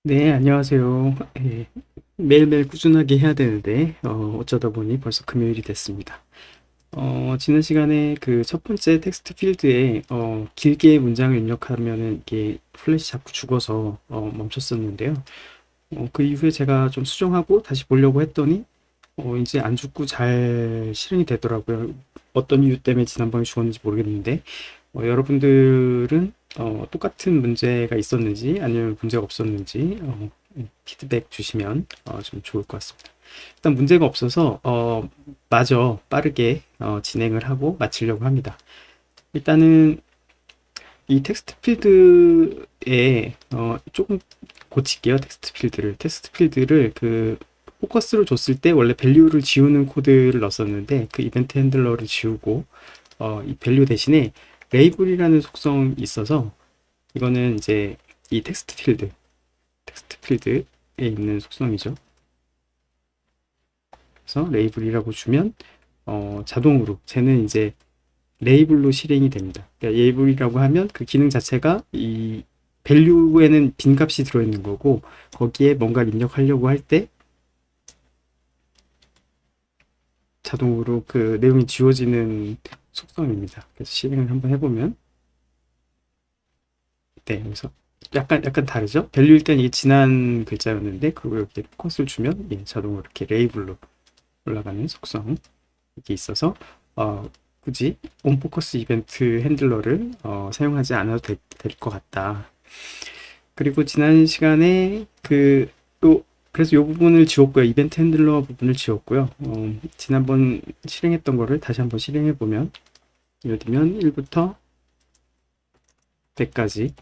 네, 안녕하세요. 매일매일 꾸준하게 해야 되는데, 어쩌다 보니 벌써 금요일이 됐습니다. 지난 시간에 그 첫 번째 텍스트 필드에, 길게 문장을 입력하면은 이게 플래시 자꾸 죽어서, 멈췄었는데요. 그 이후에 제가 좀 수정하고 다시 보려고 했더니, 이제 안 죽고 잘 실행이 되더라고요. 어떤 이유 때문에 지난번에 죽었는지 모르겠는데, 여러분들은 똑같은 문제가 있었는지 아니면 문제가 없었는지 피드백 주시면 좀 좋을 것 같습니다. 일단 문제가 없어서 마저 빠르게 진행을 하고 마치려고 합니다. 일단은 이 텍스트 필드에 조금 고칠게요. 텍스트 필드를 그 포커스로 줬을 때 원래 밸류를 지우는 코드를 넣었었는데 그 이벤트 핸들러를 지우고 이 밸류 대신에 레이블이라는 속성이 있어서 이거는 이제 이 텍스트 필드에 있는 속성이죠. 그래서 레이블이라고 주면 자동으로 쟤는 이제 레이블로 실행이 됩니다. 그러니까 레이블이라고 하면 그 기능 자체가 이 밸류에는 빈 값이 들어있는 거고 거기에 뭔가를 입력하려고 할 때 자동으로 그 내용이 지워지는 속성입니다. 그래서 실행을 한번 해보면 네, 그래서 약간 다르죠? 밸류일 땐 이게 지난 글자였는데 그걸 이렇게 컷을 주면 자동으로 이렇게 레이블로 올라가는 속성 이게 있어서 굳이 온포커스 이벤트 핸들러를 사용하지 않아도 될 것 같다. 그리고 지난 시간에 그래서 이 부분을 지웠고요. 이벤트 핸들러 부분을 지웠고요. 지난번 실행했던 거를 다시 한번 실행해 보면 예를 들면 1부터 100까지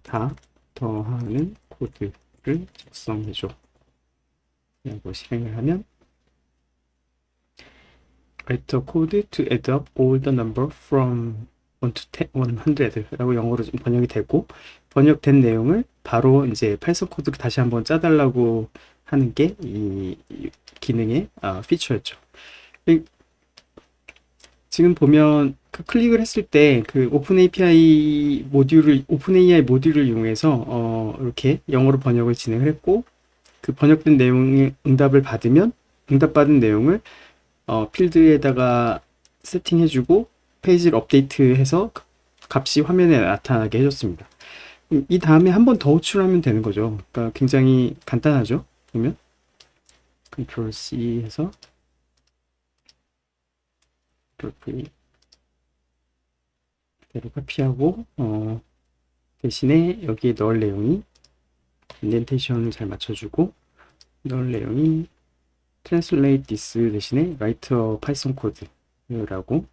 다 더하는 코드를 작성해줘. 라고 실행을 하면 write a code to add up all the number from 1 to 100 라고 영어로 좀 번역이 되고 번역된 내용을 바로 이제 파이썬 코드를 다시 한번 짜달라고 하는 게 이 기능의 피처였죠. 지금 보면 그 클릭을 했을 때 그 오픈 API 모듈을 이용해서 이렇게 영어로 번역을 진행을 했고 그 번역된 내용의 응답을 받으면 응답받은 내용을 필드에다가 세팅해주고 페이지를 업데이트해서 값이 화면에 나타나게 해줬습니다. 이 다음에 한 번 더 호출하면 되는 거죠. 그러니까 굉장히 간단하죠. 보면 Ctrl C 해서 Ctrl V 대로 카피하고 대신에 여기에 넣을 내용이 인덴테이션을 잘 맞춰주고 넣을 내용이 translate this 대신에 write a python code라고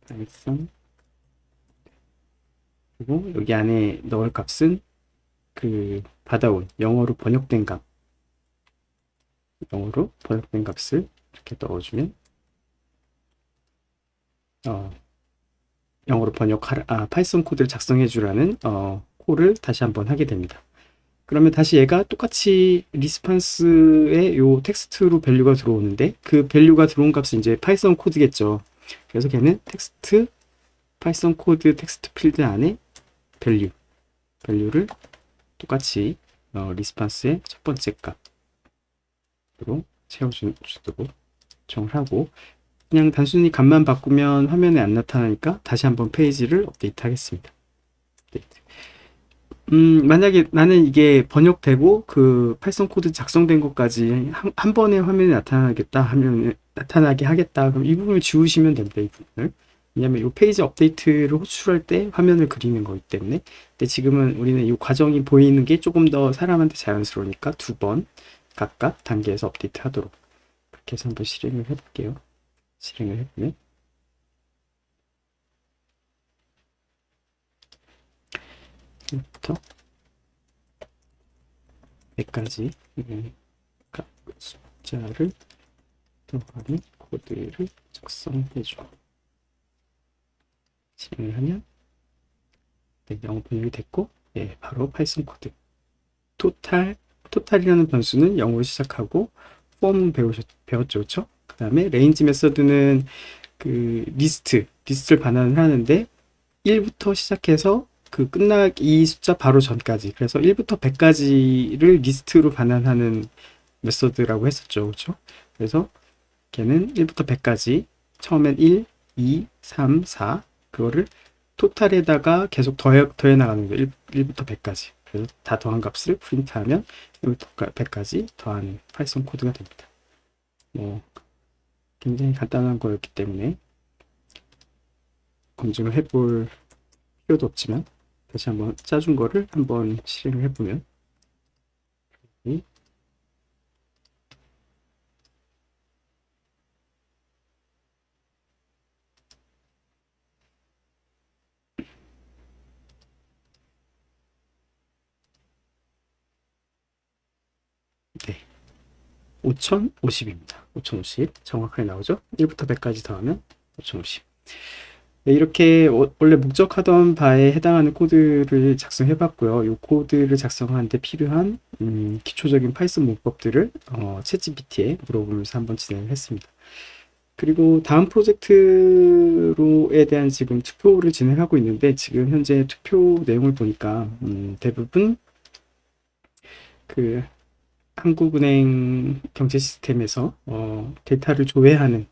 python 그리고 여기 안에 넣을 값은 그 받아온 영어로 번역된 값을 이렇게 넣어주면 영어로 파이썬 코드를 작성해 주라는 콜을 다시 한번 하게 됩니다. 그러면 다시 얘가 똑같이 리스판스에 요 텍스트로 밸류가 들어오는데 그 밸류가 들어온 값은 이제 파이썬 코드겠죠. 그래서 걔는 텍스트 파이썬 코드 텍스트 필드 안에 밸류를 똑같이 리스판스의 첫 번째 값으로 채워주도록 정하고 그냥 단순히 값만 바꾸면 화면에 안 나타나니까 다시 한번 페이지를 업데이트 하겠습니다. 만약에 나는 이게 번역되고 그 파이썬 코드 작성된 것까지 한 번에 화면에 나타나겠다 하면 나타나게 하겠다. 그럼 이 부분을 지우시면 됩니다. 이 부분을. 왜냐면 이 페이지 업데이트를 호출할 때 화면을 그리는 거기 때문에. 근데 지금은 우리는 이 과정이 보이는 게 조금 더 사람한테 자연스러우니까 두 번 각각 단계에서 업데이트 하도록. 그렇게 해서 한번 실행을 해볼게요. 실행을 해보면 1부터 100까지 각 숫자를 더하는 코드를 작성해줘. 실행을 하면 네, 영어 번역이 됐고 바로 파이썬 코드 토탈이라는 변수는 0으로 시작하고 폼 배웠죠, 그렇죠? 그 다음에 레인지 메서드는 그 리스트를 반환을 하는데 1부터 시작해서 그 이 숫자 바로 전까지, 그래서 1부터 100까지를 리스트로 반환하는 메서드라고 했었죠. 그렇죠? 그래서 걔는 1부터 100까지 처음엔 1, 2, 3, 4 그거를 토탈에다가 계속 더해 나가는 거예요. 1부터 100까지. 그래서 다 더한 값을 프린트하면 1부터 100까지 더한 파이썬 코드가 됩니다. 뭐 굉장히 간단한 거였기 때문에 검증을 해볼 필요도 없지만 다시 한번 짜준 거를 한번 실행을 해보면 네, 5050입니다. 5050 정확하게 나오죠? 1부터 100까지 더하면 5050. 네, 이렇게 원래 목적하던 바에 해당하는 코드를 작성해 봤고요. 이 코드를 작성하는데 필요한 기초적인 파이썬 문법들을 챗GPT에 물어보면서 한번 진행을 했습니다. 그리고 다음 프로젝트로에 대한 지금 투표를 진행하고 있는데, 지금 현재 투표 내용을 보니까 대부분 그 한국은행 경제 시스템에서 데이터를 조회하는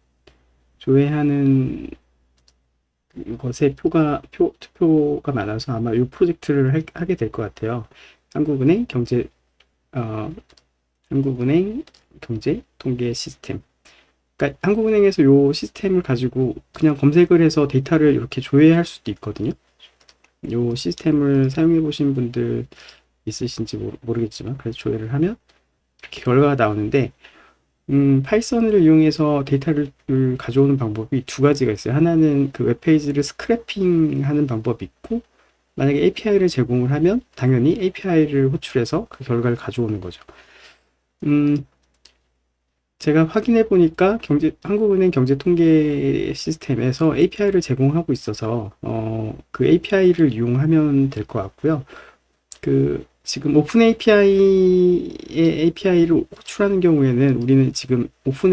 것에 투표가 많아서 아마 이 프로젝트를 하게 될 것 같아요. 한국은행 경제 어, 한국은행 경제 통계 시스템. 그러니까 한국은행에서 이 시스템을 가지고 그냥 검색을 해서 데이터를 이렇게 조회할 수도 있거든요. 이 시스템을 사용해 보신 분들 있으신지 모르겠지만, 그래서 조회를 하면 이렇게 결과가 나오는데, 파이썬을 이용해서 데이터를 가져오는 방법이 두 가지가 있어요. 하나는 그 웹페이지를 스크래핑 하는 방법이 있고, 만약에 API를 제공을 하면 당연히 API를 호출해서 그 결과를 가져오는 거죠. 제가 확인해 보니까 한국은행 경제통계 시스템에서 API를 제공하고 있어서 그 API를 이용하면 될 것 같고요. 그 지금 오픈 API의 API를 호출하는 경우에는 우리는 지금 오픈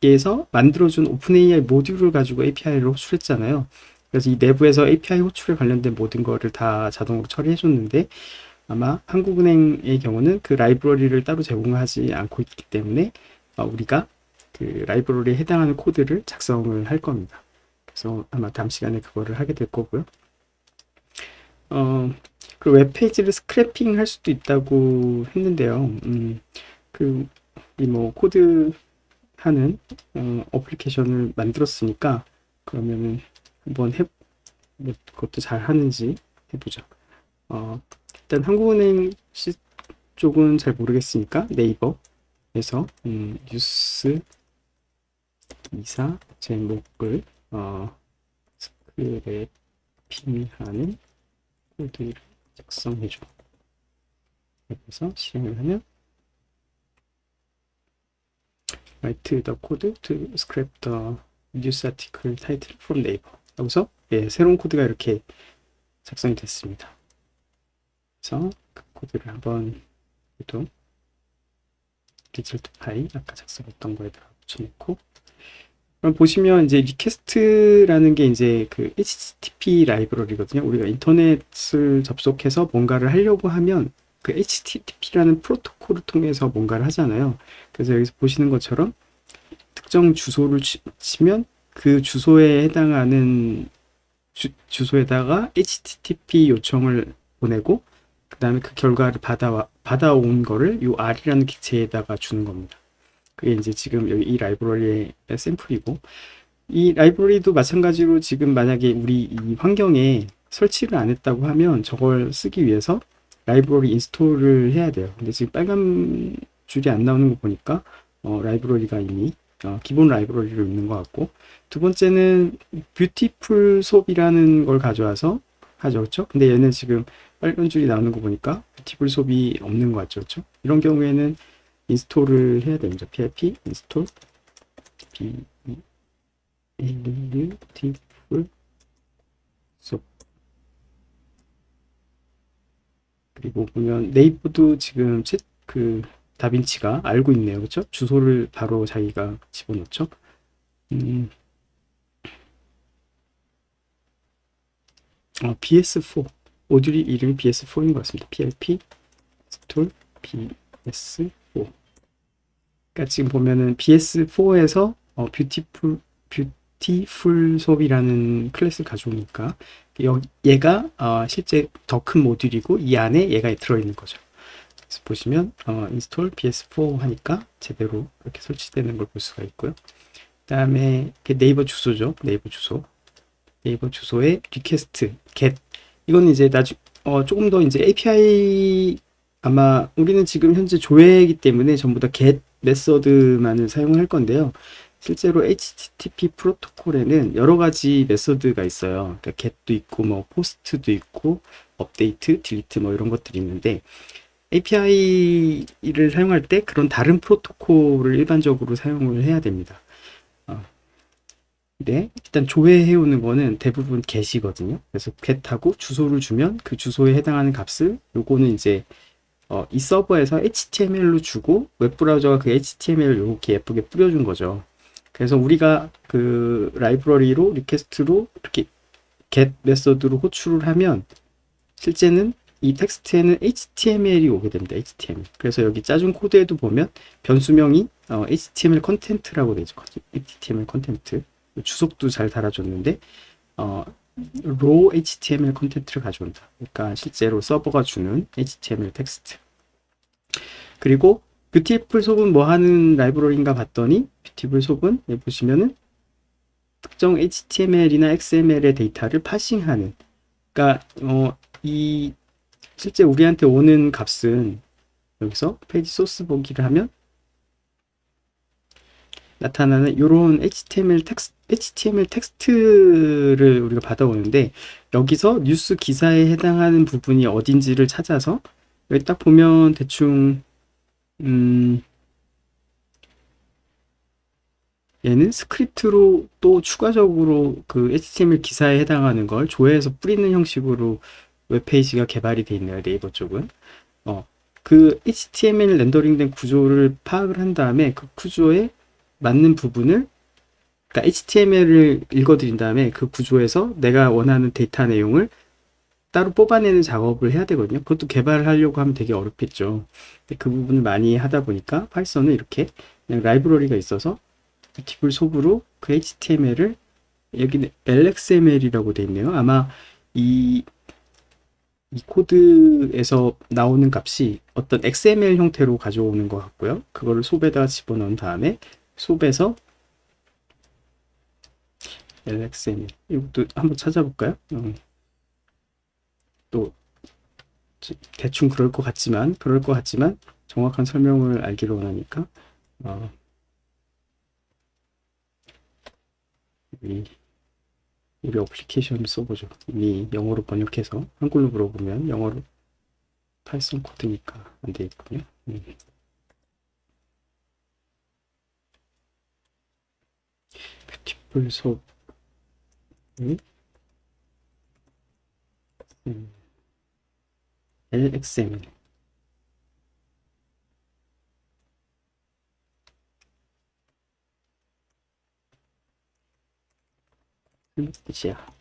AI에서 만들어준 오픈 AI 모듈을 가지고 API를 호출했잖아요. 그래서 이 내부에서 API 호출에 관련된 모든 거를 다 자동으로 처리해 줬는데, 아마 한국은행의 경우는 그 라이브러리를 따로 제공하지 않고 있기 때문에 우리가 그 라이브러리에 해당하는 코드를 작성을 할 겁니다. 그래서 아마 다음 시간에 그거를 하게 될 거고요. 그리고 웹페이지를 스크래핑 할 수도 있다고 했는데요. 이 뭐 코드 하는 어플리케이션을 만들었으니까 그러면은 한번 뭐 그것도 잘 하는지 해보죠. 일단 한국은행 쪽은 잘 모르겠으니까 네이버에서 뉴스 기사 제목을 스크래핑하는 코드를 작성해줘. 그래서 실행을 하면 write the code to scrape the news article title from Naver. 여기서 새로운 코드가 이렇게 작성이 됐습니다. 그래서 그 코드를 한번 또 리절트 파일 아까 작성했던 거에다가 붙여놓고, 그럼 보시면 이제 리퀘스트라는 게 이제 그 HTTP 라이브러리거든요. 우리가 인터넷을 접속해서 뭔가를 하려고 하면 그 HTTP라는 프로토콜을 통해서 뭔가를 하잖아요. 그래서 여기서 보시는 것처럼 특정 주소를 치면 그 주소에 해당하는 주소에다가 HTTP 요청을 보내고, 그 다음에 그 결과를 받아온 거를 요 R이라는 객체에다가 주는 겁니다. 그게 이제 지금 여기 이 라이브러리의 샘플이고, 이 라이브러리도 마찬가지로 지금 만약에 우리 이 환경에 설치를 안 했다고 하면 저걸 쓰기 위해서 라이브러리 인스톨을 해야 돼요. 근데 지금 빨간 줄이 안 나오는 거 보니까 라이브러리가 이미 기본 라이브러리로 있는 것 같고, 두 번째는 뷰티풀 솝이라는 걸 가져와서 하죠. 그렇죠? 근데 얘는 지금 빨간 줄이 나오는 거 보니까 뷰티풀 솝이 없는 것 같죠. 그렇죠? 이런 경우에는 인스톨을 해야 됩니다. pip 인스톨 뷰티풀 솝. 그리고 보면 네이버도 지금 그 다빈치가 알고 있네요. 그렇죠? 주소를 바로 자기가 집어넣죠. BS4 모듈이 이름이 BS4인 것 같습니다. PLP 스톨 BS4. 그러니까 지금 보면은 BS4에서 뷰티풀 수업이라는 클래스를 가져오니까 얘가 실제 더 큰 모듈이고 이 안에 얘가 들어있는 거죠. 그래서 보시면 인스톨 BS4 하니까 제대로 이렇게 설치되는 걸 볼 수가 있고요. 그 다음에 네이버 주소죠. 네이버 주소에 리퀘스트 get 이건 이제 조금 더 이제 API 아마 우리는 지금 현재 조회이기 때문에 전부 다 get 메서드만을 사용할 건데요. 실제로 HTTP 프로토콜에는 여러 가지 메서드가 있어요. 그러니까 get도 있고 뭐 post도 있고 업데이트, 딜리트 뭐 이런 것들이 있는데 API를 사용할 때 그런 다른 프로토콜을 일반적으로 사용을 해야 됩니다. 네, 일단 조회해오는 거는 대부분 get이거든요. 그래서 get하고 주소를 주면 그 주소에 해당하는 값을 요거는 이제 이 서버에서 HTML로 주고 웹브라우저가 그 HTML을 이렇게 예쁘게 뿌려준 거죠. 그래서 우리가 그 라이브러리로 리퀘스트로 이렇게 get 메서드로 호출을 하면 실제는 이 텍스트에는 HTML이 오게 됩니다. HTML. 그래서 여기 짜준 코드에도 보면 변수명이 HTML 컨텐트라고 되죠. HTML 컨텐트. 주석도 잘 달아줬는데 raw HTML 컨텐트를 가져온다. 그러니까 실제로 서버가 주는 HTML 텍스트. 그리고 뷰티풀 속은 뭐 하는 라이브러리인가 봤더니 뷰티풀 속은 여기 보시면은 특정 HTML이나 XML의 데이터를 파싱하는. 그러니까 이 실제 우리한테 오는 값은 여기서 페이지 소스 보기를 하면 나타나는 이런 HTML 텍스트를 우리가 받아오는데 여기서 뉴스 기사에 해당하는 부분이 어딘지를 찾아서 여기 딱 보면 대충 얘는 스크립트로 또 추가적으로 그 HTML 기사에 해당하는 걸 조회해서 뿌리는 형식으로 웹페이지가 개발이 되어 있네요. 네이버 쪽은. 그 HTML 렌더링된 구조를 파악을 한 다음에 그 구조에 맞는 부분을 그러니까 HTML을 읽어드린 다음에 그 구조에서 내가 원하는 데이터 내용을 따로 뽑아내는 작업을 해야 되거든요. 그것도 개발을 하려고 하면 되게 어렵겠죠. 근데 그 부분을 많이 하다 보니까 파이썬은 이렇게 그냥 라이브러리가 있어서 뷰티풀 속으로 그 HTML을 여기는 LXML이라고 되어 있네요. 아마 이 코드에서 나오는 값이 어떤 XML 형태로 가져오는 것 같고요. 그거를 솝에다가 집어넣은 다음에 솝에서 LXML 이것도 한번 찾아볼까요? 또 대충 그럴 것 같지만 정확한 설명을 알기를 원하니까 우리 어플리케이션을 써보죠. 이미 영어로 번역해서 한글로 물어보면 영어로 파이썬 코드니까 안 되겠군요. 뷰티풀 수업 LXML 뜻이야.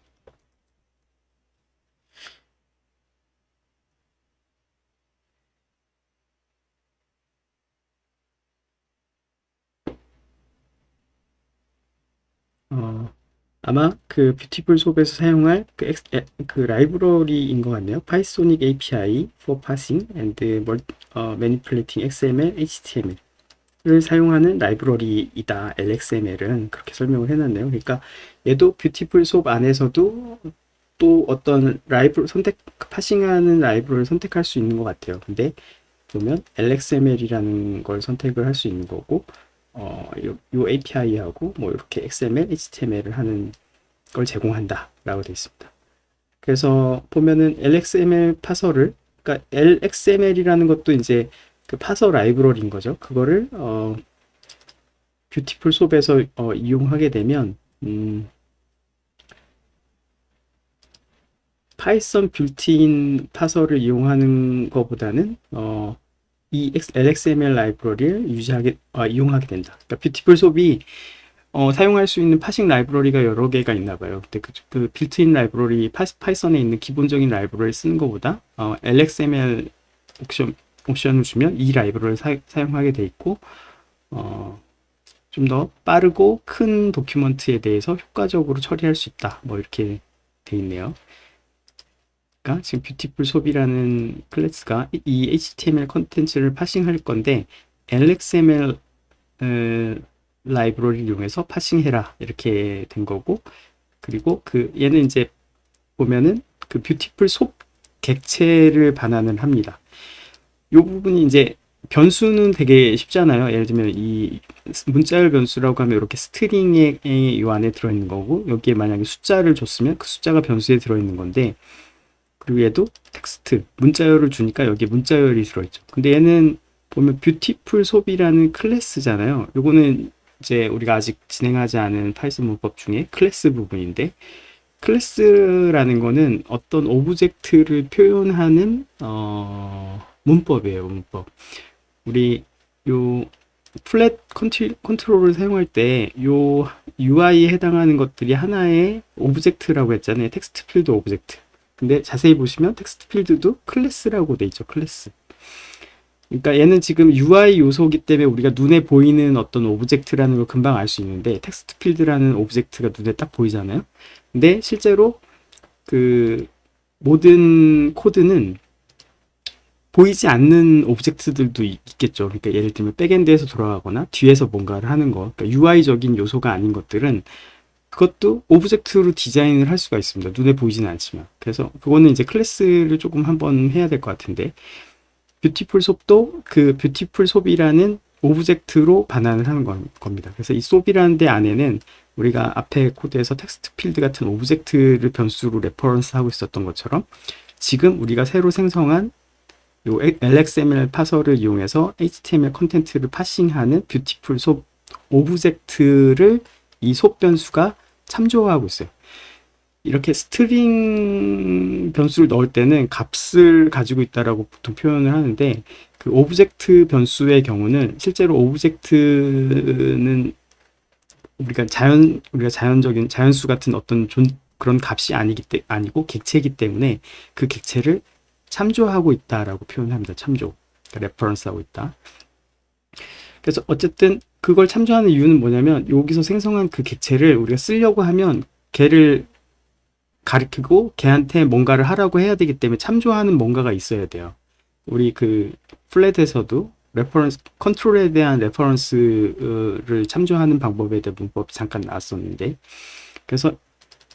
아마 그 뷰티풀 수업에서 사용할 그 라이브러리인 것 같네요. Pythonic API for Parsing and Manipulating XML, HTML을 사용하는 라이브러리이다. LXML은 그렇게 설명을 해놨네요. 그러니까 얘도 뷰티풀 수업 안에서도 또 어떤 파싱하는 라이브러리를 선택할 수 있는 것 같아요. 근데 보면 LXML이라는 걸 선택을 할 수 있는 거고 요 API하고 뭐 이렇게 XML, HTML을 하는 걸 제공한다 라고 되어 있습니다. 그래서 보면은 LXML 파서를 그러니까 LXML이라는 것도 이제 그 파서 라이브러리인 거죠. 그거를 뷰티풀 수업에서 이용하게 되면 파이썬 빌트인 파서를 이용하는 것보다는 이 LXML 라이브러리를 이용하게 된다. 그러니까 뷰티풀 수업이 사용할 수 있는 파싱 라이브러리가 여러 개가 있나 봐요. 근데 그 빌트인 라이브러리, 파이썬에 있는 기본적인 라이브러리 쓰는 것보다 LXML 옵션을 주면 이 라이브러리를 사용하게 돼 있고, 좀 더 빠르고 큰 도큐먼트에 대해서 효과적으로 처리할 수 있다. 뭐 이렇게 돼 있네요. 그러니까 지금 뷰티풀 소비라는 클래스가 이 HTML 컨텐츠를 파싱할 건데 LXML 라이브러리를 이용해서 파싱해라 이렇게 된 거고, 그리고 그 얘는 이제 보면은 그 뷰티풀 속 객체를 반환을 합니다. 이 부분이 이제 변수는 되게 쉽잖아요. 예를 들면 이 문자열 변수라고 하면 이렇게 스트링에 이 안에 들어있는 거고, 여기에 만약에 숫자를 줬으면 그 숫자가 변수에 들어있는 건데, 그리고 얘도 텍스트 문자열을 주니까 여기에 문자열이 들어있죠. 근데 얘는 보면 뷰티풀 소비라는 클래스잖아요. 요거는 이제 우리가 아직 진행하지 않은 파이썬 문법 중에 클래스 부분인데, 클래스라는 거는 어떤 오브젝트를 표현하는 문법이에요. 문법. 우리 요 플랫 컨트롤을 사용할 때 요 UI에 해당하는 것들이 하나의 오브젝트라고 했잖아요. 텍스트 필드 오브젝트. 근데 자세히 보시면 텍스트 필드도 클래스라고 돼 있죠. 클래스. 그러니까 얘는 지금 UI 요소이기 때문에 우리가 눈에 보이는 어떤 오브젝트라는 걸 금방 알 수 있는데, 텍스트 필드라는 오브젝트가 눈에 딱 보이잖아요. 근데 실제로 그 모든 코드는 보이지 않는 오브젝트들도 있겠죠. 그러니까 예를 들면 백엔드에서 돌아가거나 뒤에서 뭔가를 하는 거, 그러니까 UI적인 요소가 아닌 것들은 그것도 오브젝트로 디자인을 할 수가 있습니다. 눈에 보이지는 않지만. 그래서 그거는 이제 클래스를 조금 한번 해야 될 것 같은데, 뷰티풀 솝도 그 뷰티풀 솝이라는 오브젝트로 반환을 하는 겁니다. 그래서 이 솝이라는 데 안에는 우리가 앞에 코드에서 텍스트 필드 같은 오브젝트를 변수로 레퍼런스 하고 있었던 것처럼, 지금 우리가 새로 생성한 요 LXML 파서를 이용해서 HTML 컨텐츠를 파싱하는 뷰티풀 솝 오브젝트를 이 솝 변수가 참조하고 있어요. 이렇게 스트링 변수를 넣을 때는 값을 가지고 있다라고 보통 표현을 하는데, 그 오브젝트 변수의 경우는 실제로 오브젝트는 우리가 자연적인 자연수 같은 어떤 그런 값이 아니고 객체이기 때문에 그 객체를 참조하고 있다라고 표현합니다. 참조. 그러니까 레퍼런스하고 있다. 그래서 어쨌든 그걸 참조하는 이유는 뭐냐면, 여기서 생성한 그 객체를 우리가 쓰려고 하면 걔를 가리키고 걔한테 뭔가를 하라고 해야 되기 때문에 참조하는 뭔가가 있어야 돼요. 우리 그 플랫에서도 레퍼런스 컨트롤에 대한 레퍼런스를 참조하는 방법에 대한 문법이 잠깐 나왔었는데, 그래서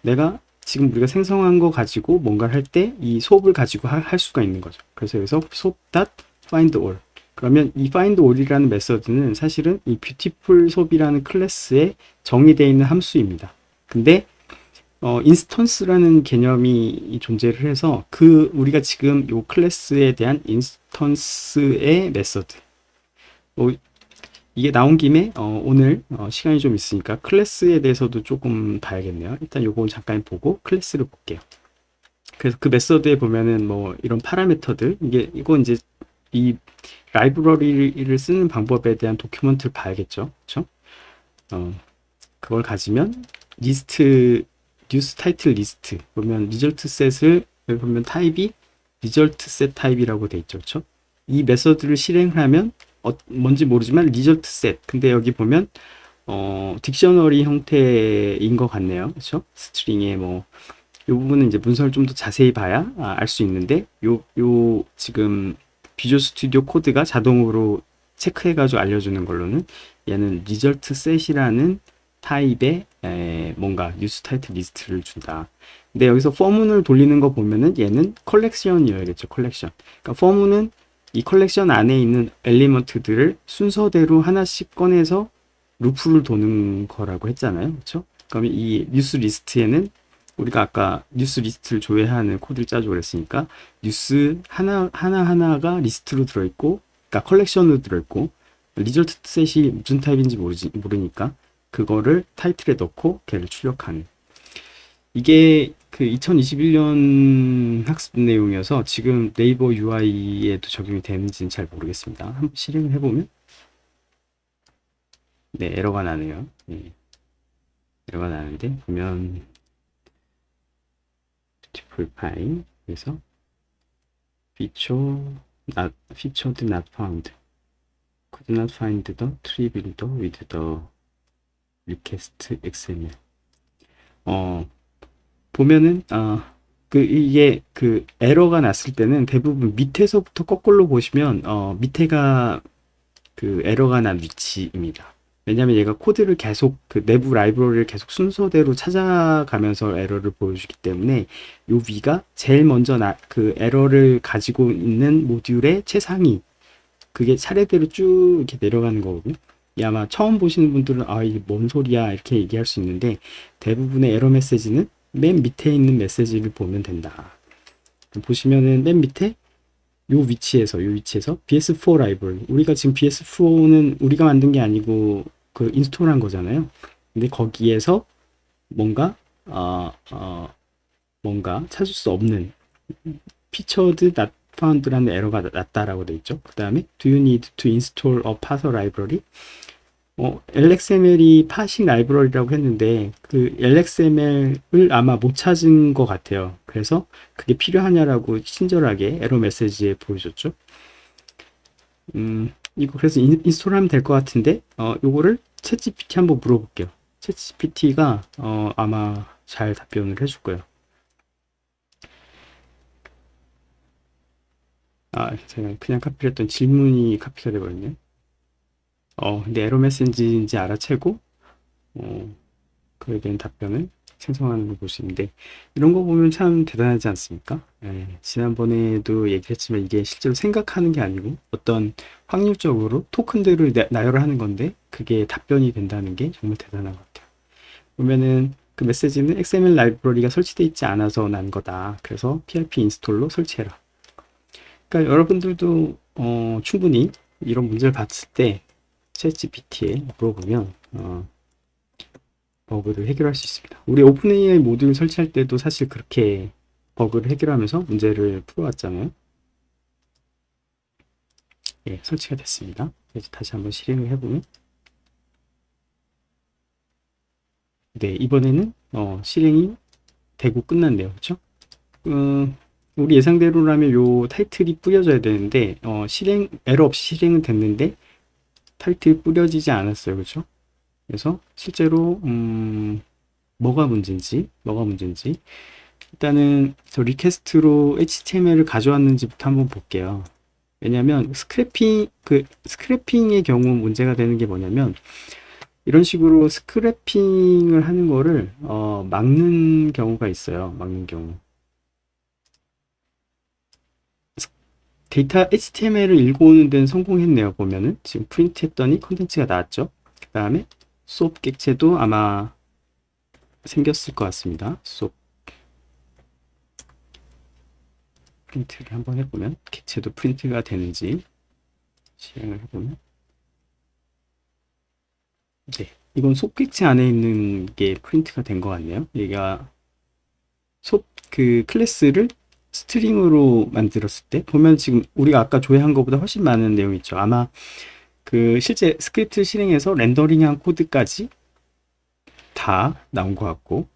내가 지금 우리가 생성한 거 가지고 뭔가를 할 때 이 솝을 가지고 할 수가 있는 거죠. 그래서 여기서 솝.find all, 그러면 이 find all이라는 메서드는 사실은 이 beautiful 솝이라는 클래스에 정의되어 있는 함수입니다. 근데 인스턴스라는 개념이 존재를 해서 우리가 지금 이 클래스에 대한 인스턴스의 메서드, 이게 나온 김에 오늘 시간이 좀 있으니까 클래스에 대해서도 조금 봐야겠네요. 일단 요건 잠깐 보고 클래스를 볼게요. 그래서 그 메서드에 보면은 뭐 이런 파라미터들, 이거 이제 이 라이브러리를 쓰는 방법에 대한 도큐먼트를 봐야겠죠. 그렇죠? 그걸 가지면 리스트, 뉴스 타이틀 리스트 보면 리절트 셋을 보면 타입이 리절트 셋 타입이라고 돼 있죠. 그렇죠? 이 메서드를 실행을 하면 뭔지 모르지만 리절트 셋, 근데 여기 보면 딕셔너리 형태인 것 같네요. 그렇죠? 스트링에 뭐 이 부분은 이제 문서를 좀 더 자세히 봐야 알 수 있는데, 요 지금 비주얼 스튜디오 코드가 자동으로 체크해가지고 알려주는 걸로는 얘는 리절트 셋이라는 타입의 뭔가 뉴스 타이틀 리스트를 준다. 근데 여기서 포문을 돌리는 거 보면은 얘는 컬렉션이어야겠죠. 컬렉션. 그러니까 포문은 이 컬렉션 안에 있는 엘리먼트들을 순서대로 하나씩 꺼내서 루프를 도는 거라고 했잖아요. 그렇죠? 그러면 이 뉴스 리스트에는 우리가 아까 뉴스 리스트를 조회하는 코드를 짜주고 그랬으니까 뉴스 하나가 리스트로 들어있고, 그러니까 컬렉션으로 들어있고, 리절트 셋이 무슨 타입인지 모르니까 그거를 타이틀에 넣고 걔를 출력하는, 이게 그 2021년 학습 내용이어서 지금 네이버 UI에도 적용이 되는지는 잘 모르겠습니다. 한번 실행을 해보면 네, 에러가 나네요. 네. 에러가 나는데 보면 beautiful file 그래서 featured not found could not find the tree builder with the request XML. 보면은 이게 그 에러가 났을 때는 대부분 밑에서부터 거꾸로 보시면 밑에가 그 에러가 난 위치입니다. 왜냐면 얘가 코드를 계속 그 내부 라이브러리를 계속 순서대로 찾아가면서 에러를 보여주기 때문에 요 위가 제일 먼저 그 에러를 가지고 있는 모듈의 최상위 그게 차례대로 쭉 이렇게 내려가는 거거든요. 이 아마 처음 보시는 분들은 이게 뭔 소리야 이렇게 얘기할 수 있는데 대부분의 에러 메시지는 맨 밑에 있는 메시지를 보면 된다. 보시면은 맨 밑에 요 위치에서 BS4 라이브러리 우리가 지금 BS4는 우리가 만든 게 아니고 그 인스톨한 거잖아요. 근데 거기에서 뭔가 뭔가 찾을 수 없는 featured not found라는 에러가 났다라고 돼 있죠. 그 다음에 do you need to install a parser library? LXML이 파싱 라이브러리라고 했는데 그 LXML을 아마 못 찾은 것 같아요. 그래서 그게 필요하냐라고 친절하게 에러 메시지에 보여줬죠. 이거 그래서 인스톨하면 될 것 같은데 요거를 챗GPT 한번 물어볼게요. 챗GPT가 아마 잘 답변을 해줄 거예요. 제가 그냥 카피를 했던 질문이 카피가 되거든요. 근데 에러 메시지인지 알아채고 그에 대한 답변을 생성하는 걸 볼 수 있는데 이런 거 보면 참 대단하지 않습니까? 지난번에도 얘기했지만 이게 실제로 생각하는 게 아니고 어떤 확률적으로 토큰들을 나열을 하는 건데 그게 답변이 된다는 게 정말 대단한 것 같아요. 보면은 그 메시지는 XML 라이브러리가 설치되어 있지 않아서 난 거다. 그래서 PIP 인스톨로 설치해라. 그러니까 여러분들도 충분히 이런 문제를 봤을 때 챗GPT에 물어보면 버그를 해결할 수 있습니다. 우리 오픈AI 모듈 설치할 때도 사실 그렇게 버그를 해결하면서 문제를 풀어왔잖아요. 예, 설치가 됐습니다. 이제 다시 한번 실행을 해보면 네, 이번에는 실행이 되고 끝났네요. 그렇죠? 우리 예상대로라면 요 타이틀이 뿌려져야 되는데 에러 없이 실행은 됐는데 타이틀이 뿌려지지 않았어요. 그렇죠? 그래서 실제로 뭐가 문제인지 일단은 저 리퀘스트로 HTML을 가져왔는지부터 한번 볼게요. 왜냐면 스크래핑의 경우 문제가 되는 게 뭐냐면 이런 식으로 스크래핑을 하는 거를 막는 경우가 있어요. 막는 경우. 데이터 HTML을 읽어오는 데는 성공했네요. 보면은 지금 프린트 했더니 컨텐츠가 나왔죠. 그 다음에 수업 객체도 아마 생겼을 것 같습니다. 수업 프린트를 한번 해보면 객체도 프린트가 되는지 실행을 해보면 네, 이건 수업 객체 안에 있는 게 프린트가 된 것 같네요. 얘가 수업 그 클래스를 스트링으로 만들었을 때 보면 지금 우리가 아까 조회한 것보다 훨씬 많은 내용이 있죠. 아마 그 실제 스크립트 실행해서 렌더링한 코드까지 다 나온 것 같고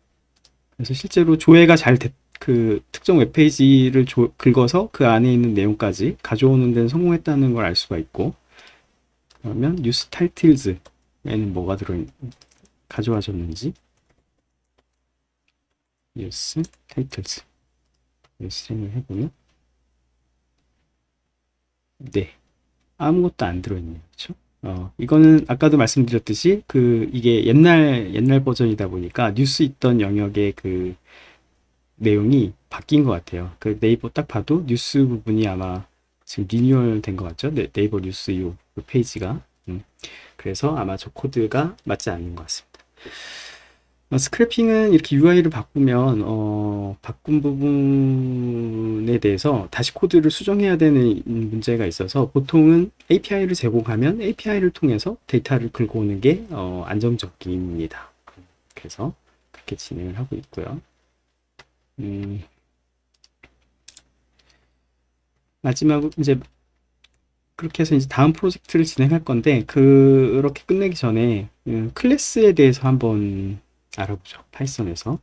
그래서 실제로 조회가 잘 그 특정 웹페이지를 긁어서 그 안에 있는 내용까지 가져오는 데는 성공했다는 걸 알 수가 있고 그러면 뉴스 타이틀즈에는 뭐가 가져와졌는지 뉴스 타이틀즈 실행을 해보면 네 아무것도 안 들어있네요. 그렇죠? 이거는 아까도 말씀드렸듯이 이게 옛날 버전이다 보니까 뉴스 있던 영역의 그 내용이 바뀐 것 같아요. 그 네이버 딱 봐도 뉴스 부분이 아마 지금 리뉴얼 된 것 같죠? 네이버 뉴스 그 페이지가. 그래서 아마 저 코드가 맞지 않는 것 같습니다. 스크래핑은 이렇게 UI를 바꾸면 바꾼 부분에 대해서 다시 코드를 수정해야 되는 문제가 있어서 보통은 API를 제공하면 API를 통해서 데이터를 긁어 오는 게 안정적입니다. 그래서 그렇게 진행을 하고 있고요. 마지막으로 이제 그렇게 해서 이제 다음 프로젝트를 진행할 건데 그렇게 끝내기 전에 클래스에 대해서 한번 알아보죠. 파이썬에서.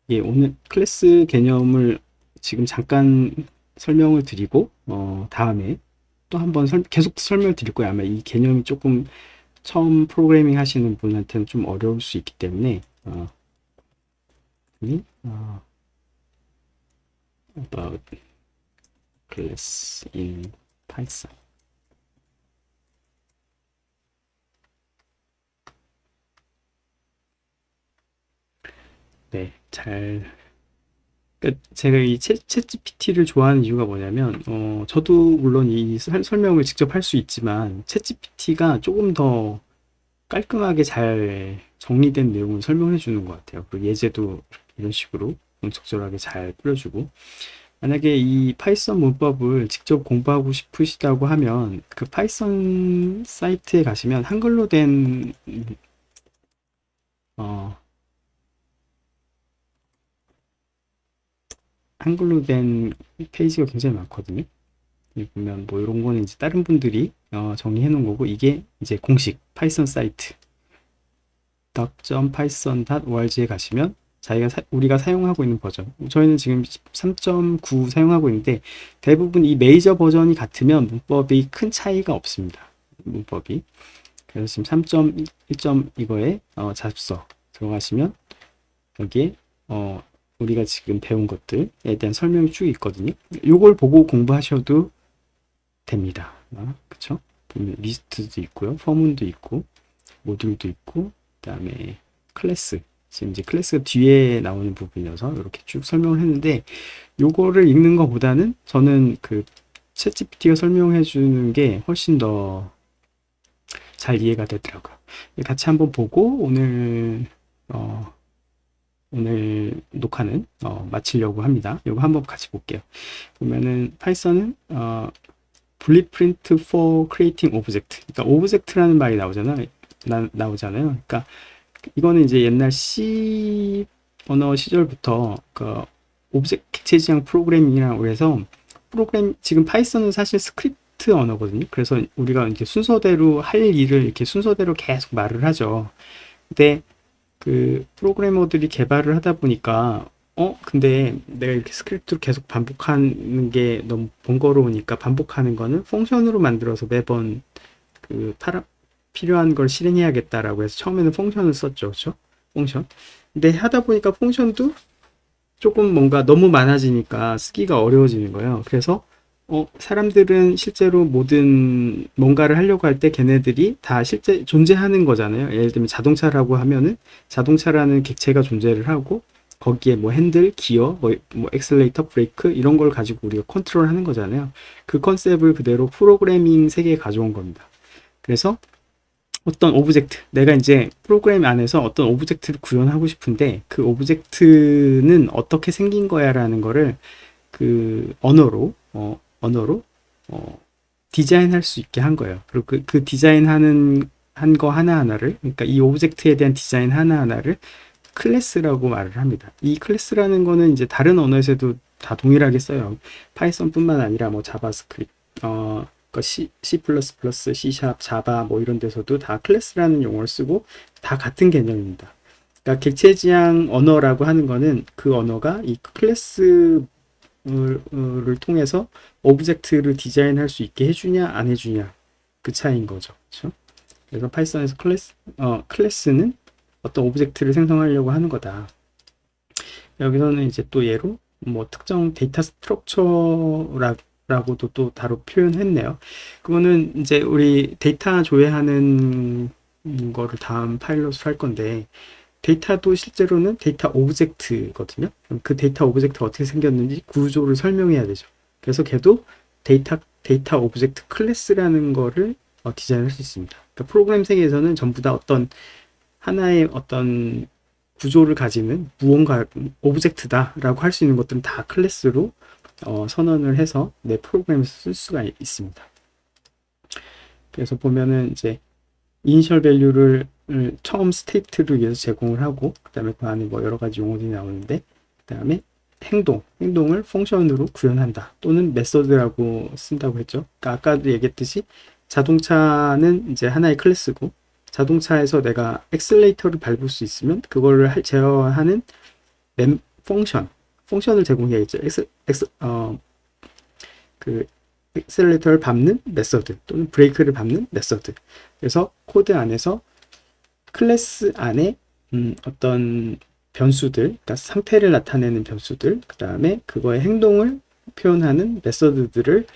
예, 오늘 클래스 개념을 지금 잠깐 설명을 드리고, 다음에 또 한번 계속 설명을 드릴 거예요. 아마 이 개념이 조금 처음 프로그래밍 하시는 분한테는 좀 어려울 수 있기 때문에, about class in Python. 네, 그러니까 제가 이 챗GPT를 좋아하는 이유가 뭐냐면, 저도 물론 이 설명을 직접 할 수 있지만, 챗GPT가 조금 더 깔끔하게 잘 정리된 내용을 설명해 주는 것 같아요. 그리고 예제도 이런 식으로 적절하게 잘 뿌려주고, 만약에 이 파이썬 문법을 직접 공부하고 싶으시다고 하면, 그 파이썬 사이트에 가시면 어, 한글로 된 페이지가 굉장히 많거든요. 여기 보면 뭐 이런 거는 이제 다른 분들이 정리해 놓은 거고, 이게 이제 공식 파이썬 사이트 doc.python.org에 가시면 우리가 사용하고 있는 버전, 저희는 지금 3.9 사용하고 있는데, 대부분 이 메이저 버전이 같으면 문법이 큰 차이가 없습니다. 문법이. 그래서 지금 3.1. 이거에 잡서 들어가시면 여기에 우리가 지금 배운 것들에 대한 설명이 쭉 있거든요. 요걸 보고 공부하셔도 됩니다. 그쵸? 리스트도 있고요. 포문도 있고, 모듈도 있고, 그 다음에 클래스. 지금 이제 클래스가 뒤에 나오는 부분이어서 이렇게 쭉 설명을 했는데, 요거를 읽는 것보다는 저는 그 챗GPT가 설명해 주는 게 훨씬 더 잘 이해가 되더라고요. 같이 한번 보고 오늘 녹화는 마치려고 합니다. 이거 한번 같이 볼게요. 보면은 파이썬은 blueprint for creating object. 그러니까 오브젝트라는 말이 나오잖아요. 그러니까 이거는 이제 옛날 C 언어 시절부터 그 오브젝트 객체 지향 프로그래밍이라고 해서 지금 파이썬은 사실 스크립트 언어거든요. 그래서 우리가 이제 순서대로 할 일을 이렇게 순서대로 계속 말을 하죠. 근데 그 프로그래머들이 개발을 하다 보니까 근데 내가 이렇게 스크립트로 계속 반복하는 게 너무 번거로우니까 반복하는 거는 펑션으로 만들어서 매번 그 필요한 걸 실행해야겠다라고 해서 처음에는 펑션을 썼죠. 그렇죠? 펑션. 근데 하다 보니까 펑션도 조금 뭔가 너무 많아지니까 쓰기가 어려워지는 거예요. 그래서 사람들은 실제로 모든 뭔가를 하려고 할 때 걔네들이 다 실제 존재하는 거잖아요. 예를 들면 자동차라고 하면은 자동차라는 객체가 존재를 하고 거기에 뭐 핸들, 기어, 뭐 엑셀레이터, 브레이크 이런 걸 가지고 우리가 컨트롤 하는 거잖아요. 그 컨셉을 그대로 프로그래밍 세계에 가져온 겁니다. 그래서 어떤 오브젝트, 내가 이제 프로그램 안에서 어떤 오브젝트를 구현하고 싶은데 그 오브젝트는 어떻게 생긴 거야라는 거를 그 언어로 디자인할 수 있게 한 거예요. 그리고 그 디자인하는 한 거 하나하나를, 그러니까 이 오브젝트에 대한 디자인 하나하나를 클래스라고 말을 합니다. 이 클래스라는 거는 이제 다른 언어에서도 다 동일하게 써요. 파이썬뿐만 아니라 뭐 자바스크립트, C++, C#, 자바 뭐 이런 데서도 다 클래스라는 용어를 쓰고 다 같은 개념입니다. 그러니까 객체 지향 언어라고 하는 거는 그 언어가 이 클래스를 통해서 오브젝트를 디자인할 수 있게 해주냐 안 해주냐 그 차이인 거죠. 그렇죠? 그래서 파이썬에서 클래스는 어떤 오브젝트를 생성하려고 하는 거다. 여기서는 이제 또 예로 뭐 특정 데이터 스트럭처라고도 또 다루 표현했네요. 그거는 이제 우리 데이터 조회하는 거를 다음 파일럿으로 할 건데, 데이터도 실제로는 데이터 오브젝트거든요. 그럼 그 데이터 오브젝트가 어떻게 생겼는지 구조를 설명해야 되죠. 그래서 걔도 데이터 오브젝트 클래스라는 거를 디자인할 수 있습니다. 그러니까 프로그램 세계에서는 전부 다 어떤 하나의 어떤 구조를 가지는 무언가 오브젝트다라고 할 수 있는 것들은 다 클래스로 선언을 해서 내 프로그램에서 쓸 수가 있습니다. 그래서 보면은 이제 이니셜 밸류를 처음 스테이트를 위해서 제공을 하고, 그 다음에 그 안에 뭐 여러 가지 용어들이 나오는데, 그 다음에 행동을 펑션으로 구현한다 또는 메서드라고 쓴다고 했죠. 그러니까 아까도 얘기했듯이 자동차는 이제 하나의 클래스고 자동차에서 내가 엑셀레이터를 밟을 수 있으면 그거를 제어하는 펑션을 제공해야겠죠. 그 엑셀레이터를 밟는 메서드 또는 브레이크를 밟는 메서드. 그래서 코드 안에서 클래스 안에 어떤 변수들, 그러니까 상태를 나타내는 변수들, 그 다음에 그거의 행동을 표현하는 메서드들을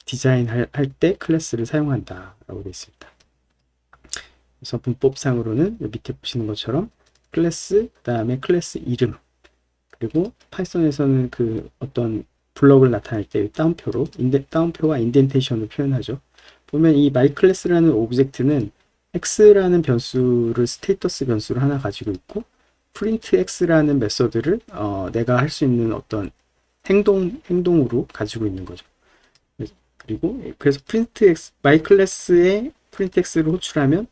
디자인할 때 클래스를 사용한다라고 되어 있습니다. 그래서 문법상으로는 여기 밑에 보시는 것처럼 클래스, 그 다음에 클래스 이름, 그리고 파이썬에서는 그 어떤 블럭을 나타낼 때 다운표와 인덴테이션을 표현하죠. 보면 이 myClass라는 오브젝트는 x라는 변수를 스테이터스 변수를 하나 가지고 있고 printx라는 메서드를 내가 할 수 있는 어떤 행동으로 가지고 있는 거죠. 그리고 그래서 myClass에 printx를 호출하면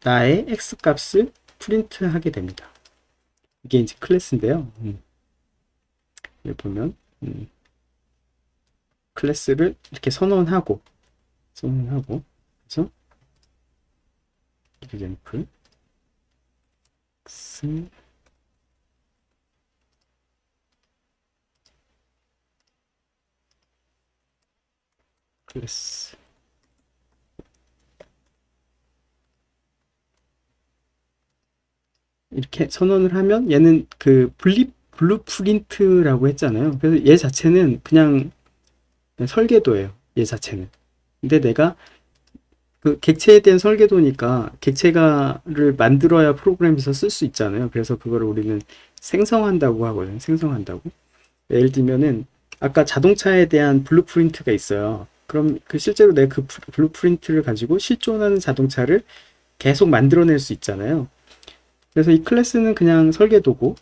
나의 x 값을 프린트하게 됩니다. 이게 이제 클래스인데요. 여기 보면 클래스를 이렇게 선언하고 그래서 example x 클래스 이렇게 선언을 하면 얘는 그 블루프린트라고 했잖아요. 그래서 얘 자체는 그냥 설계도예요. 얘 자체는. 근데 내가 그 객체에 대한 설계도니까 객체가를 만들어야 프로그램에서 쓸 수 있잖아요. 그래서 그거를 우리는 생성한다고 하거든요. 생성한다고. 예를 들면은 아까 자동차에 대한 블루프린트가 있어요. 그럼 그 실제로 내가 그 블루프린트를 가지고 실존하는 자동차를 계속 만들어낼 수 있잖아요. 그래서 이 클래스는 그냥 설계도고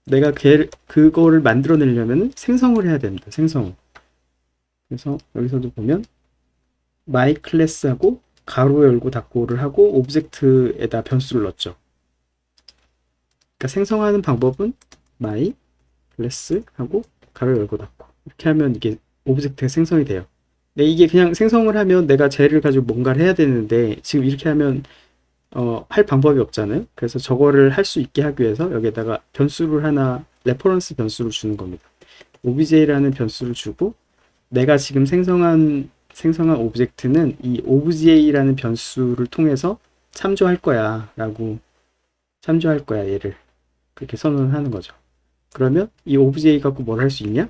내가 그거를 만들어내려면 생성을 해야 됩니다. 생성. 그래서 여기서도 보면 my 클래스하고 가로 열고 닫고를 하고 오브젝트에다 변수를 넣었죠. 그러니까 생성하는 방법은 my 클래스하고 가로 열고 닫고 이렇게 하면 이게 오브젝트가 생성이 돼요. 근데 이게 그냥 생성을 하면 내가 쟤를 가지고 뭔가를 해야 되는데 지금 이렇게 하면 할 방법이 없잖아요. 그래서 저거를 할 수 있게 하기 위해서 여기에다가 변수를 하나 레퍼런스 변수를 주는 겁니다. obj라는 변수를 주고 내가 지금 생성한 오브젝트는 이 obj라는 변수를 통해서 참조할 거야 얘를 그렇게 선언을 하는 거죠. 그러면 이 obj 갖고 뭘 할 수 있냐?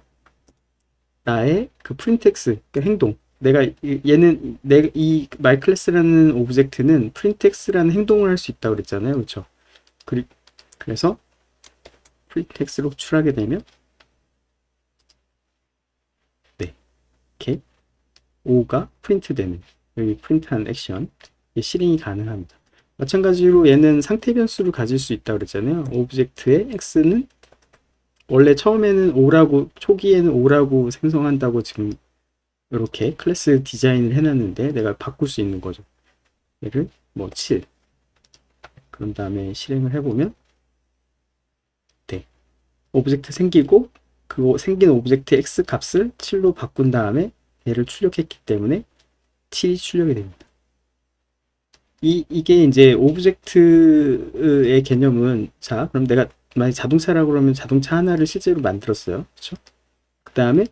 나의 그 printx 그 행동 내가 얘는 이 myClass라는 오브젝트는 printx라는 행동을 할 수 있다고 그랬잖아요. 그렇죠? 그래서 printx를 호출하게 되면 네 이렇게 5가 프린트되는 여기 프린트하는 액션 실행이 가능합니다. 마찬가지로 얘는 상태 변수를 가질 수 있다고 그랬잖아요. 오브젝트의 x는 원래 처음에는 5라고 초기에는 5라고 생성한다고 지금 이렇게 클래스 디자인을 해놨는데 내가 바꿀 수 있는 거죠. 얘를 뭐 7. 그런 다음에 실행을 해보면 네. 오브젝트 생기고 그 생긴 오브젝트 x 값을 7로 바꾼 다음에 얘를 출력했기 때문에 7이 출력이 됩니다. 이게 이제 오브젝트의 개념은 자 그럼 내가 만약 자동차라고 그러면 자동차 하나를 실제로 만들었어요. 그렇죠? 그 다음에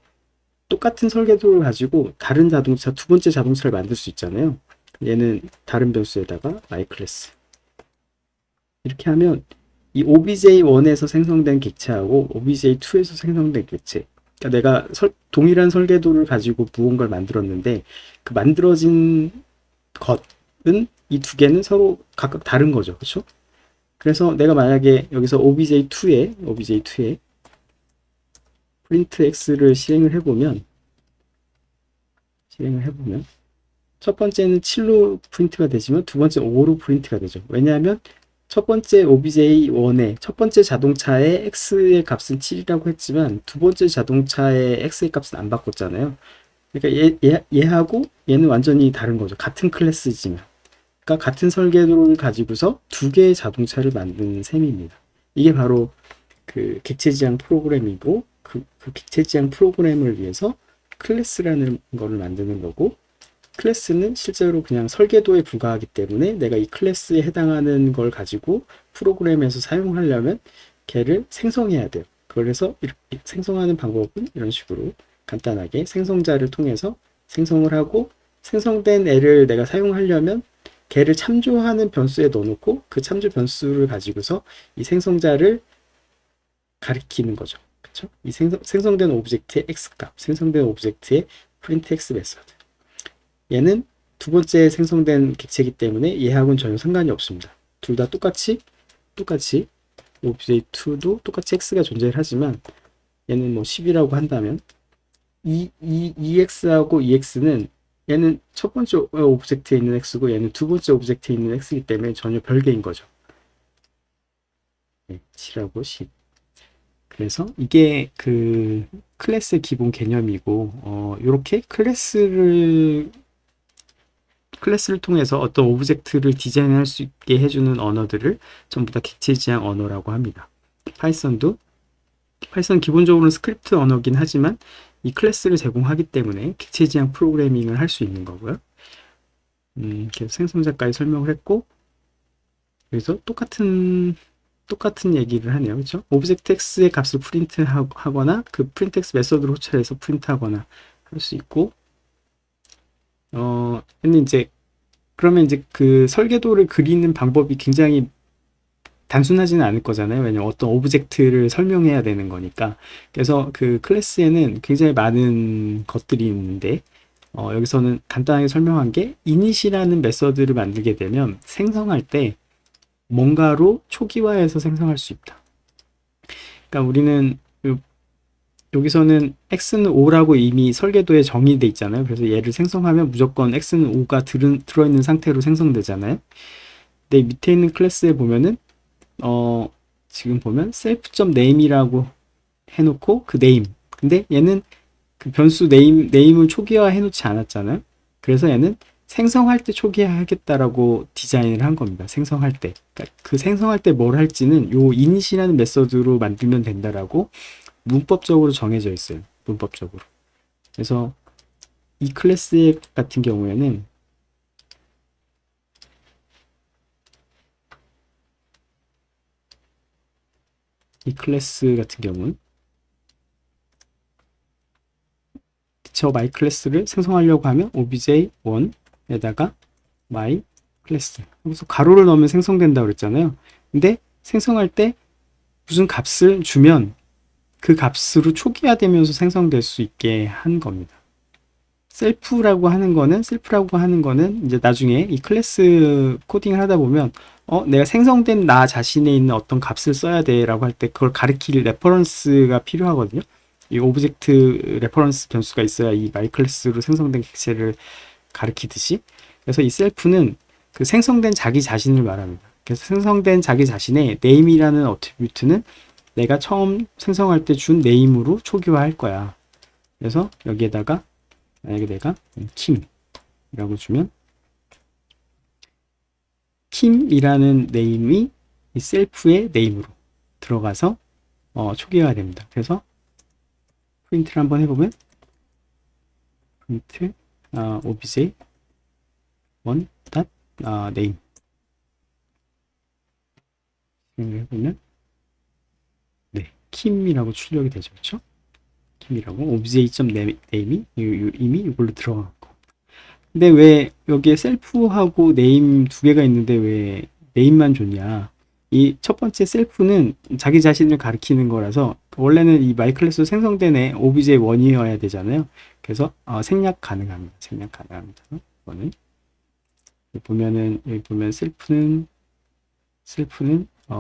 똑같은 설계도를 가지고 다른 자동차 두 번째 자동차를 만들 수 있잖아요. 얘는 다른 변수에다가 myClass 이렇게 하면 이 obj1에서 생성된 객체하고 obj2에서 생성된 객체 그러니까 내가 동일한 설계도를 가지고 무언가를 만들었는데 그 만들어진 것은 이 두 개는 서로 각각 다른 거죠. 그렇죠? 그래서 내가 만약에 여기서 obj2에 printx를 실행을 해보면 첫 번째는 7로 프린트가 되지만 두 번째 5로 프린트가 되죠. 왜냐하면 첫 번째 obj1의 첫 번째 자동차의 x의 값은 7이라고 했지만 두 번째 자동차의 x의 값은 안 바꿨잖아요. 그러니까 얘하고 얘는 완전히 다른 거죠. 같은 클래스지만. 그러니까 같은 설계도를 가지고서 두 개의 자동차를 만드는 셈입니다. 이게 바로 그 객체 지향 프로그램이고 그 객체 지향 프로그램을 위해서 클래스라는 거를 만드는 거고 클래스는 실제로 그냥 설계도에 불과하기 때문에 내가 이 클래스에 해당하는 걸 가지고 프로그램에서 사용하려면 걔를 생성해야 돼요. 그래서 이렇게 생성하는 방법은 이런 식으로 간단하게 생성자를 통해서 생성을 하고, 생성된 애를 내가 사용하려면 걔를 참조하는 변수에 넣어놓고 그 참조 변수를 가지고서 이 생성자를 가리키는 거죠. 그렇죠? 이 생성된 오브젝트의 x값, 생성된 오브젝트의 printx 메서드. 얘는 두 번째 생성된 객체이기 때문에 얘하고는 전혀 상관이 없습니다. 둘 다 똑같이 오브젝트2도 똑같이 x가 존재를 하지만 얘는 뭐 10이라고 한다면 EX하고 EX는 얘는 첫 번째 오브젝트에 있는 x고 얘는 두 번째 오브젝트에 있는 x이기 때문에 전혀 별개인 거죠. 네, 7하고 10. 그래서 이게 그 클래스의 기본 개념이고, 이렇게 클래스를 통해서 어떤 오브젝트를 디자인할 수 있게 해주는 언어들을 전부 다 객체 지향 언어라고 합니다. 파이썬 기본적으로는 스크립트 언어긴 하지만 이 클래스를 제공하기 때문에 객체 지향 프로그래밍을 할 수 있는 거고요. 그래서 생성자까지 설명을 했고, 그래서 똑같은 얘기를 하네요. 그렇죠? 오브젝트 X의 값을 프린트 하거나 그 printx 메서드로 호출해서 프린트 하거나 할 수 있고, 근데 이제 그러면 이제 그 설계도를 그리는 방법이 굉장히 단순하지는 않을 거잖아요. 왜냐면 어떤 오브젝트를 설명해야 되는 거니까. 그래서 그 클래스에는 굉장히 많은 것들이 있는데, 여기서는 간단하게 설명한 게 init이라는 메서드를 만들게 되면 생성할 때 뭔가로 초기화해서 생성할 수 있다. 그러니까 우리는 여기서는 x는 5라고 이미 설계도에 정의돼 있잖아요. 그래서 얘를 생성하면 무조건 x는 5가 들어있는 상태로 생성되잖아요. 근데 밑에 있는 클래스에 보면은 지금 보면 self.name이라고 해놓고 그 name. 근데 얘는 그 변수 name을 초기화 해놓지 않았잖아요. 그래서 얘는 생성할 때 초기화하겠다라고 디자인을 한 겁니다. 생성할 때. 그러니까 그 생성할 때 뭘 할지는 요 init이라는 메서드로 만들면 된다라고 문법적으로 정해져 있어요. 문법적으로. 그래서 이 클래스 같은 경우에는 이 클래스 같은 경우는 저 my 클래스를 생성하려고 하면 obj1에다가 my 클래스 여기서 가로를 넣으면 생성된다고 그랬잖아요. 근데 생성할 때 무슨 값을 주면 그 값으로 초기화되면서 생성될 수 있게 한 겁니다. 셀프라고 하는 거는 이제 나중에 이 클래스 코딩을 하다 보면 내가 생성된 나 자신에 있는 어떤 값을 써야 돼 라고 할 때 그걸 가리킬 레퍼런스가 필요하거든요. 이 오브젝트 레퍼런스 변수가 있어야 이 마이 클래스로 생성된 객체를 가리키듯이. 그래서 이 셀프는 그 생성된 자기 자신을 말합니다. 그래서 생성된 자기 자신의 name이라는 어트리뷰트는 내가 처음 생성할 때 준 name으로 초기화할 거야. 그래서 여기에다가 만약에 내가 킴이라고 주면 킴이라는 네임이 이 셀프의 네임으로 들어가서 초기화가 됩니다. 그래서 프린트를 한번 해보면 프린트 obj one dot name 해보면 네 킴이라고 출력이 되죠. 그렇죠? 킴이라고 obj.name이 이미 이걸로 들어간 거. 근데 왜 여기에 셀프하고 네임 두 개가 있는데 왜 네임만 줬냐? 이 첫 번째 셀프는 자기 자신을 가리키는 거라서 원래는 이 마이 클래스로 생성된 애 obj1이어야 되잖아요. 그래서 생략 가능합니다. 이거는 여기 보면 셀프는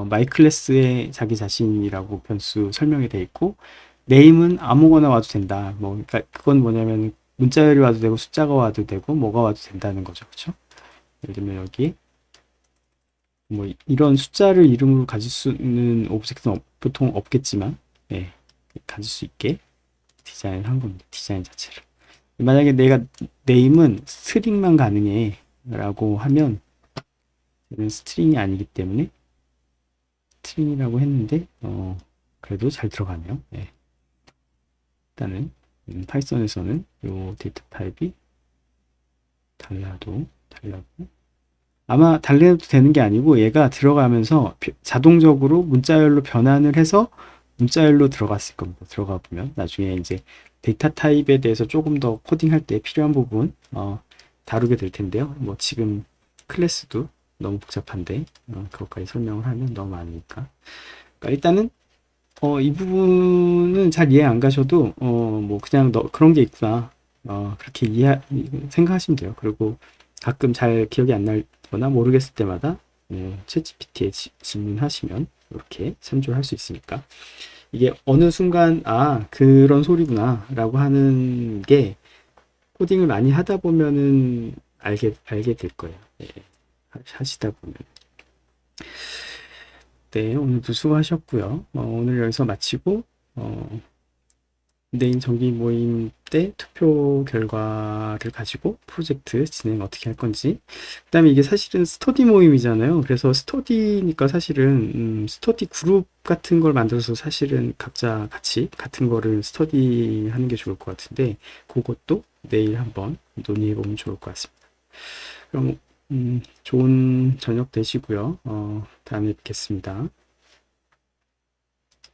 마이 클래스의 자기 자신이라고 변수 설명이 되어 있고 네임은 아무거나 와도 된다. 뭐 그러니까 그건 뭐냐면 문자열이 와도 되고 숫자가 와도 되고 뭐가 와도 된다는 거죠. 그렇죠? 예를 들면 여기 뭐 이런 숫자를 이름으로 가질 수 있는 오브젝트는 보통 없겠지만 가질 수 있게 디자인한 겁니다. 디자인 자체를. 만약에 내가 네임은 스트링만 가능해 라고 하면 얘는 스트링이 아니기 때문에 스트링이라고 했는데 그래도 잘 들어가네요. 일단은 파이썬에서는 요 데이터 타입이 달라고. 아마 달래도 되는 게 아니고 얘가 들어가면서 자동적으로 문자열로 변환을 해서 문자열로 들어갔을 겁니다. 들어가 보면 나중에 이제 데이터 타입에 대해서 조금 더 코딩할 때 필요한 부분 다루게 될 텐데요. 뭐 지금 클래스도 너무 복잡한데 그것까지 설명을 하면 너무 많으니까. 그러니까 일단은 이 부분은 잘 이해 안 가셔도 뭐 그냥 그런 게 있구나 그렇게 생각하시면 돼요. 그리고 가끔 잘 기억이 안 나거나 모르겠을 때마다 챗GPT에 질문하시면 이렇게 참조를 할 수 있으니까 이게 어느 순간 그런 소리구나 라고 하는 게 코딩을 많이 하다 보면은 알게 될 거예요. 예, 하시다 보면. 네, 오늘도 수고하셨고요. 오늘 여기서 마치고 내일 정기 모임 때 투표 결과를 가지고 프로젝트 진행 어떻게 할 건지. 그다음에 이게 사실은 스터디 모임이잖아요. 그래서 스터디니까 사실은 스터디 그룹 같은 걸 만들어서 사실은 각자 같이 같은 거를 스터디 하는 게 좋을 것 같은데 그것도 내일 한번 논의해 보면 좋을 것 같습니다. 그럼 좋은 저녁 되시고요. 다음에 뵙겠습니다.